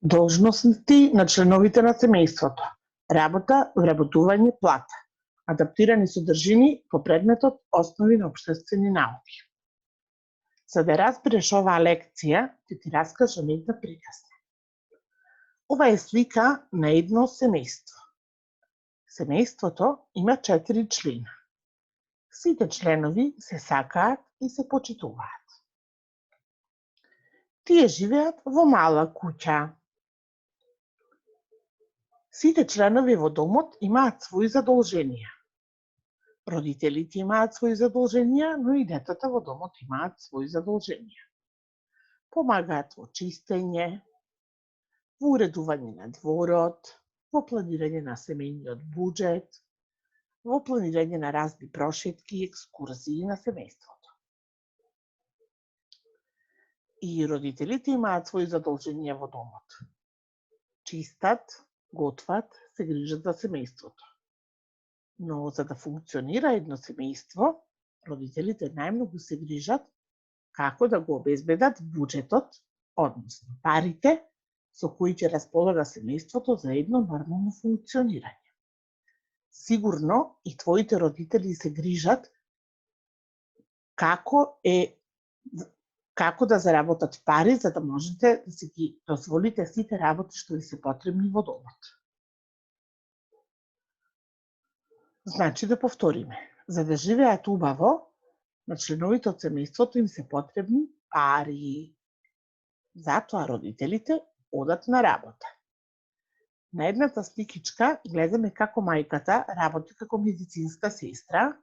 Должности на членовите на семејството. Работа, вработување, плата. Адаптирани содржини по предметот Основи на општествени науки. За да разбереш оваа лекција, ќе ти раскажам една приказна. Ова е слика на едно семејство. Семејството има 4 члена. Сите членови се сакаат и се почитуваат. Тие живеат во мала куќа. Сите членови во домот имаат своји задолженија. Родителите имаат своји задолженија, но и детата во домот имаат своји задолженија. Помагаат во чистење, во уредување на дворот, во планирање на семејниот буџет, во планирање на разни прошетки и екскурзии на семејството. И родителите имаат своји задолженија во домот. Чистат, готват, се грижат за семејството. Но за да функционира едно семејство, родителите најмногу се грижат како да го обезбедат буџетот, односно парите со кои ќе располага семејството за едно нормално функционирање. Сигурно и твоите родители се грижат како да заработат пари за да можете да си ги дозволите сите работи што ви се потребни во домот. Значи да повториме, за да живеат убаво, на членовите од семејството им се потребни пари. Затоа родителите одат на работа. На едната сликичка гледаме како мајката работи како медицинска сестра,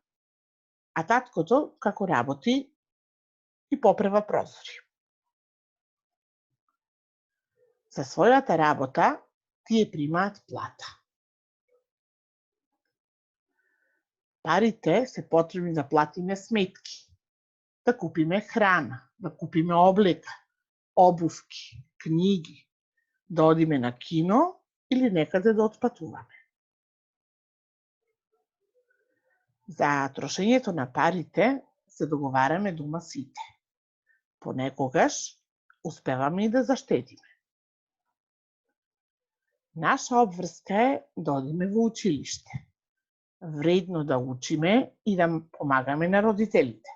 а таткото како работи и поправа прозори. За својата работа тие примаат плата. Парите се потребни да платиме сметки, да купиме храна, да купиме облека, обувки, книги, да одиме на кино или некаде да отпатуваме. За трошењето на парите се договараме дома сите. Понекогаш успеваме и да заштедиме. Наша обврска е да одиме во училиште. Вредно да учиме и да помагаме на родителите.